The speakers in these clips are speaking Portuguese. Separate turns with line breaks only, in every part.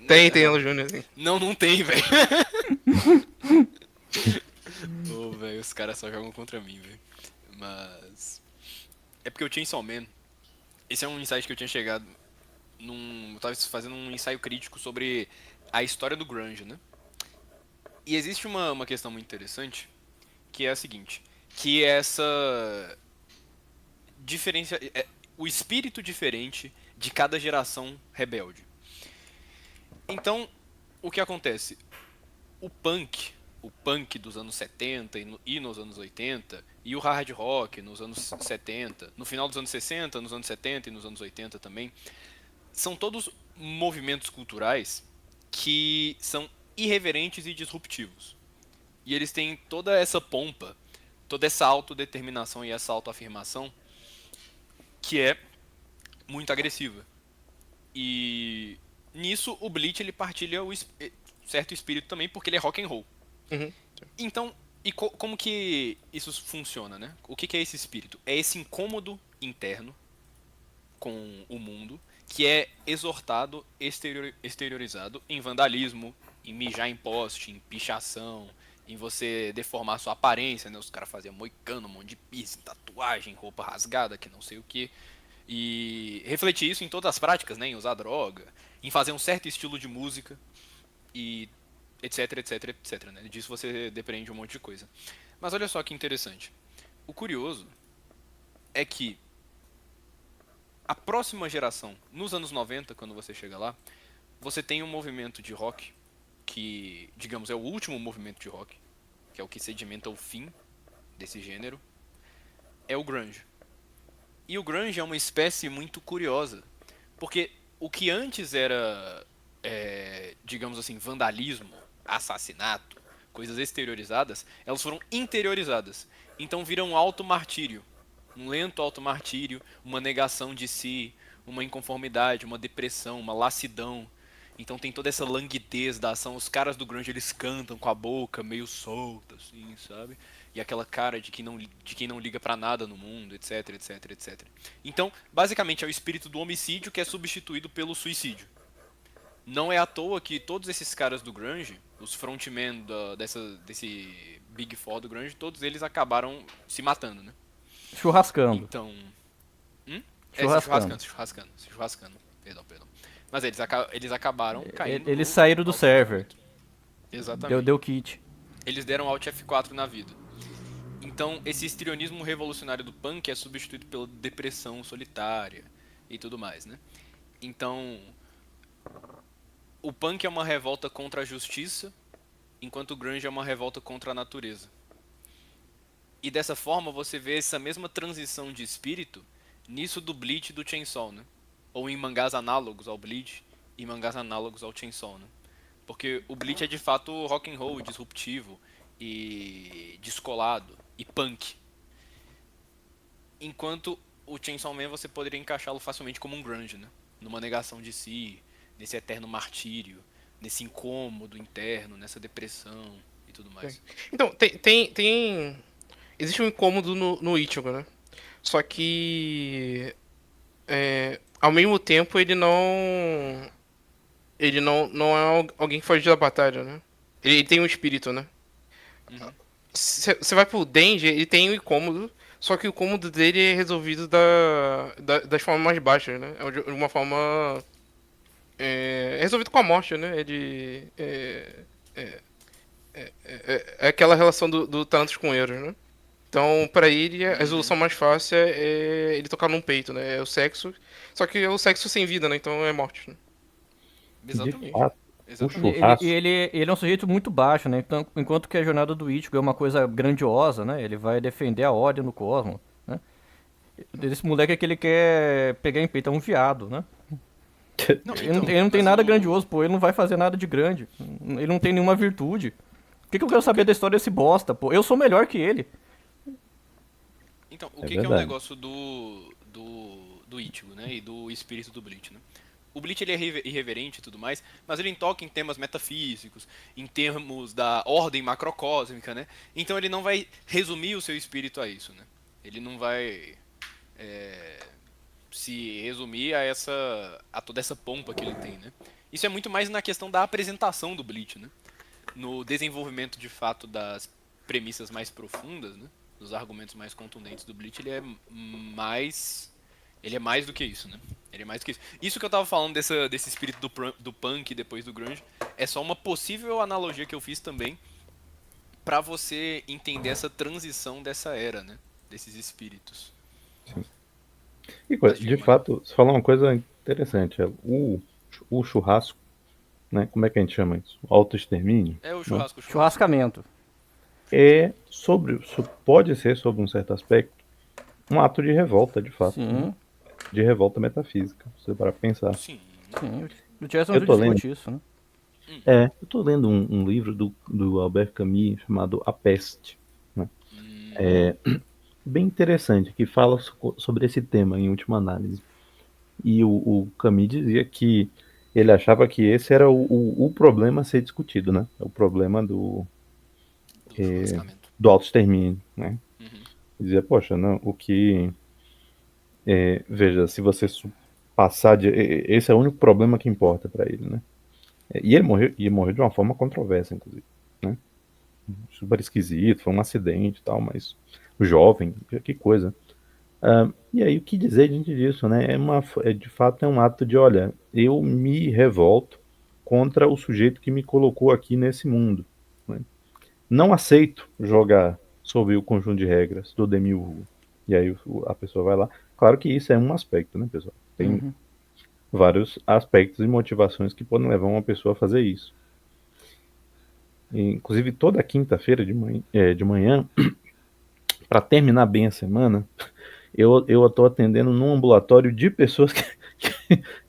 Tem o Júnior, sim.
Não, não tem, velho. Ô, velho, os caras só jogam contra mim, velho. Mas. É porque o Chainsaw Man. Esse é um insight que eu tinha chegado num. Eu tava fazendo um ensaio crítico sobre a história do Grunge, né? E existe uma questão muito interessante, que é a seguinte. Que é essa diferença. O espírito diferente de cada geração rebelde. Então, o que acontece? O punk, o punk dos anos 70 e nos anos 80, e o hard rock nos anos 70, no final dos anos 60, nos anos 70 e nos anos 80 também, são todos movimentos culturais que são irreverentes e disruptivos. E eles têm toda essa pompa, toda essa autodeterminação e essa autoafirmação que é muito agressiva. E nisso o Bleach ele partilha o certo espírito também, porque ele é rock and roll.
Uhum.
Então, e como que isso funciona, né? O que é esse espírito? É esse incômodo interno com o mundo que é exortado, exteriorizado em vandalismo, em mijar em poste, em pichação, em você deformar sua aparência, né? Os caras faziam moicano, um monte de piercing, tatuagem, roupa rasgada, que não sei o que. E refletir isso em todas as práticas, né? Em usar droga, em fazer um certo estilo de música e etc, etc, etc, né? Disso você depende um monte de coisa. Mas olha só que interessante. O curioso é que a próxima geração, nos anos 90, quando você chega lá, você tem um movimento de rock que, digamos, é o último movimento de rock, que é o que sedimenta o fim desse gênero, é o grunge. E o grunge é uma espécie muito curiosa, porque o que antes era, digamos assim, vandalismo, assassinato, coisas exteriorizadas, elas foram interiorizadas. Então viram um auto-martírio, um lento auto-martírio, uma negação de si, uma inconformidade, uma depressão, uma lassidão. Então tem toda essa languidez da ação. Os caras do grunge eles cantam com a boca meio solta, assim, sabe? E aquela cara de quem não liga pra nada no mundo, etc, etc, etc. Então, basicamente é o espírito do homicídio que é substituído pelo suicídio. Não é à toa que todos esses caras do grunge, os frontmen desse Big Four do grunge, todos eles acabaram se matando, né?
Churrascando.
Então, se
Churrascando.
churrascando, se churrascando. Perdão, perdão. Mas eles acabaram caindo
Eles
no
saíram do server.
autosofrimento.
Deu
Exatamente.
kit.
Eles deram Alt F4 na vida. Então, esse histrionismo revolucionário do punk é substituído pela depressão solitária e tudo mais, né? Então, o punk é uma revolta contra a justiça, enquanto o grunge é uma revolta contra a natureza. E dessa forma você vê essa mesma transição de espírito nisso do Bleach e do Chainsaw, né? Ou em mangás análogos ao Bleach e mangás análogos ao Chainsaw, né? Porque o Bleach é de fato rock and roll, disruptivo e descolado e punk. Enquanto o Chainsaw Man você poderia encaixá-lo facilmente como um grunge, né? Numa negação de si, nesse eterno martírio, nesse incômodo interno, nessa depressão e tudo mais.
Então, existe um incômodo no Ichigo, né? Só que. Ao mesmo tempo, ele não. Ele não é alguém que foge da batalha, né? Ele tem um espírito, né?
Uhum.
Você vai pro Denji, ele tem um incômodo, só que o incômodo dele é resolvido das formas mais baixas, né? É de uma forma. Resolvido com a morte, né? Ele. É aquela relação do Thanatos com Eros, né? Então, pra ele, a
Uhum.
resolução mais fácil é ele tocar num peito, né? É o sexo. Só que é o sexo sem vida, né? Então é morte, né?
De
Exatamente.
fato, o
Exatamente.
churrasco.
Ele é um sujeito muito baixo, né? Então, enquanto que a jornada do Ichigo é uma coisa grandiosa, né? Ele vai defender a ordem no cosmos, né? Esse moleque é que ele quer pegar em peito, é um viado, né?
Não, então,
Ele não tem
mas
nada grandioso, pô. Ele não vai fazer nada de grande. Ele não tem nenhuma virtude. O que eu quero saber da história desse bosta, pô? Eu sou melhor que ele.
Então, o
É
que é o
verdade.
negócio do Ichigo, né? E do espírito do Bleach, né? O Bleach ele é irreverente e tudo mais, mas ele toca em temas metafísicos, em termos da ordem macrocósmica, né? Então ele não vai resumir o seu espírito a isso, né? Ele não vai se resumir a toda essa pompa que ele tem, né? Isso é muito mais na questão da apresentação do Bleach, né? No desenvolvimento de fato das premissas mais profundas, né? Dos argumentos mais contundentes do Bleach, ele é mais do que isso, né? Ele é mais do que isso. Isso que eu tava falando desse espírito do punk depois do grunge é só uma possível analogia que eu fiz também pra você entender essa transição dessa era, né? Desses espíritos.
E,
Mas
de
diga, mano.
fato, você falou uma coisa interessante. O churrasco, né? Como é que a gente chama isso? Autoextermínio,
É o
né?
churrasco.
Churrascamento.
Pode ser, sobre um certo aspecto, um ato de revolta, de fato, né?
Sim,
De revolta metafísica, se você parar pra pensar.
Sim.
sim. O Jason
Eu tô lendo,
discute isso, né?
eu tô lendo um livro do Albert Camus chamado A Peste, né? Bem interessante, que fala sobre esse tema em última análise. E o Camus dizia que ele achava que esse era o problema a ser discutido, né? O problema
Do churrascamento.
do autoextermínio, né?
Uhum.
Dizia, poxa, não, veja, se você passar esse é o único problema que importa para ele, né? E ele morreu de uma forma controversa, inclusive, né? Super esquisito, foi um acidente e tal, mas jovem, que coisa. E aí, o que dizer diante disso, né? De fato, é um ato de, olha, eu me revolto contra o sujeito que me colocou aqui nesse mundo, né? Não aceito jogar sob o conjunto de regras do Demiurgo. E aí a pessoa vai lá. Claro que isso é um aspecto, né, pessoal? Tem
Uhum.
vários aspectos e motivações que podem levar uma pessoa a fazer isso. Inclusive, toda quinta-feira de manhã, para terminar bem a semana, eu estou atendendo num ambulatório de pessoas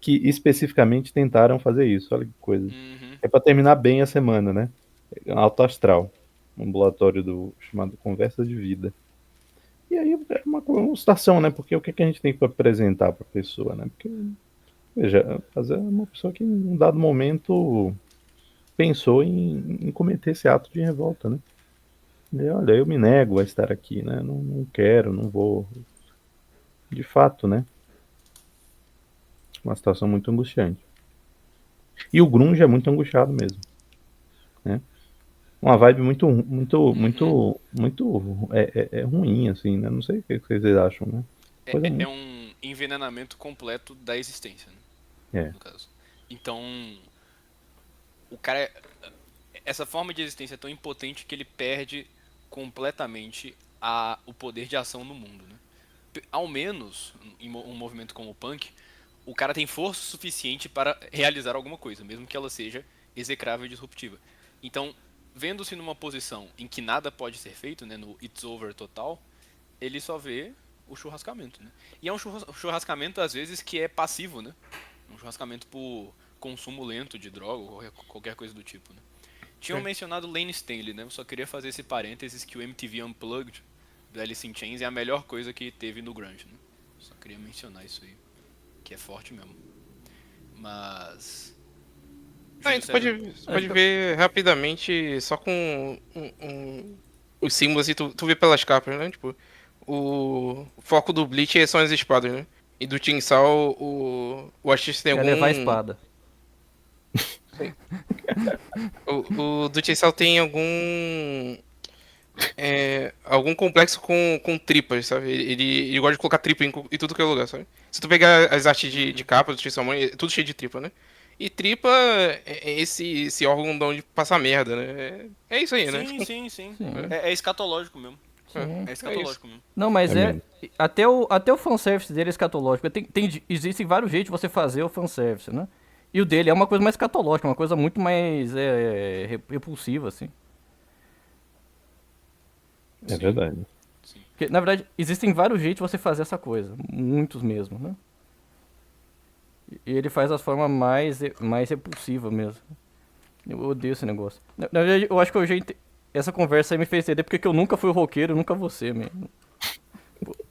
que especificamente tentaram fazer isso. Olha que coisa.
Uhum.
É para terminar bem a semana, né? Alto astral. Um ambulatório chamado Conversa de Vida. E aí é uma situação, né? Porque o que a gente tem para apresentar para a pessoa, né? Porque, veja, fazer uma pessoa que em um dado momento pensou em cometer esse ato de revolta, né? E, olha, eu me nego a estar aqui, né? Não quero, não vou. De fato, né? Uma situação muito angustiante. E o grunge é muito angustiado mesmo, né? Uma vibe muito ruim, assim, né? Não sei o que vocês acham, né? Coisa
É
muito.
um envenenamento completo da existência, né?
É,
No caso. Então, o cara. Essa forma de existência é tão impotente que ele perde completamente o poder de ação no mundo, né? Ao menos, em um movimento como o punk, o cara tem força suficiente para realizar alguma coisa, mesmo que ela seja execrável e disruptiva. Então, vendo-se numa posição em que nada pode ser feito, né, no it's over total, ele só vê o churrascamento, né? E é um churrascamento, às vezes, que é passivo, né? Um churrascamento por consumo lento de droga ou qualquer coisa do tipo, né? Tinham mencionado Lane Stanley, né? Eu só queria fazer esse parênteses que o MTV Unplugged do Alice in Chains é a melhor coisa que teve no grunge, né? Só queria mencionar isso aí, que é forte mesmo. Mas...
Ah,
Júlio
tu
César...
pode ver rapidamente, só com os símbolos e tu vê pelas capas, né? Tipo, o foco do Bleach são as espadas, né? E do Tinsal, o artista tem
Quer
algum.
levar a espada.
O do Tinsal tem algum complexo com tripas, sabe? Ele gosta de colocar tripa em tudo que é lugar, sabe? Se tu pegar as artes de capa do Tinsal, é tudo cheio de tripa, né? E tripa é esse órgão de onde passa merda, né? É isso aí, né?
Sim.
Sim,
É escatológico mesmo.
sim.
É
É isso.
escatológico mesmo.
Não, mas
é mesmo.
até o fanservice dele é escatológico. Existem vários jeitos de você fazer o fanservice, né? E o dele é uma coisa mais escatológica, uma coisa muito mais repulsiva, assim.
É
Sim,
verdade.
sim.
Porque, na verdade, existem vários jeitos de você fazer essa coisa. Muitos mesmo, né? E ele faz as formas mais repulsivas mesmo. Eu odeio esse negócio. Na verdade, eu acho que essa conversa aí me fez entender porque que eu nunca fui roqueiro, nunca vou ser, mesmo.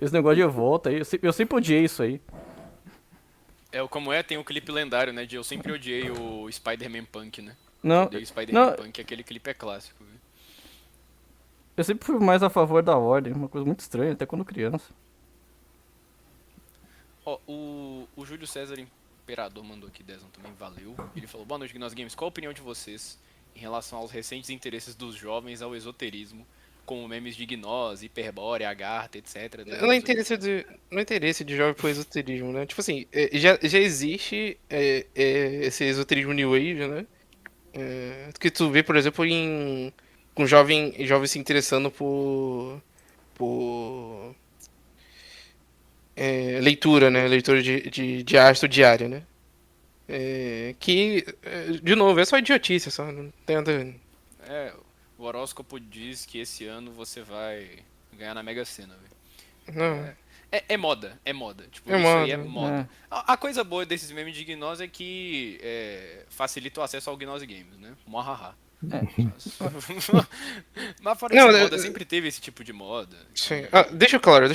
Esse negócio de volta aí, eu sempre odiei isso aí.
Como tem o clipe lendário, né? De eu sempre odiei o Spider-Man Punk, né? Eu
Não,
odeio o Spider-Man
não,
Punk, aquele clipe é clássico, viu?
eu sempre fui mais a favor da ordem, uma coisa muito estranha, até quando criança.
Ó, o Júlio César Imperador mandou aqui, Dezon, também, valeu. Ele falou, boa noite, Gnose Games. Qual a opinião de vocês em relação aos recentes interesses dos jovens ao esoterismo, como memes de Gnose, Hiperbórea, Agartha, etc.
Não é interesse de jovem pro esoterismo, né? Tipo assim, já existe esse esoterismo New Age, né? Que tu vê, por exemplo, com jovens se interessando por leitura, né? Leitura de astro diária, né? De novo, é só idiotice, só, não tem nada.
É, o horóscopo diz que esse ano você vai ganhar na Mega Sena, velho.
Não,
É moda, é moda. Tipo,
É
isso aí
moda.
é moda. A coisa boa desses memes de Gnose é que facilita o acesso ao Gnose Games, né? Muahaha. Mas fora
Não,
isso, moda sempre teve esse tipo de moda.
sim. Deixa claro.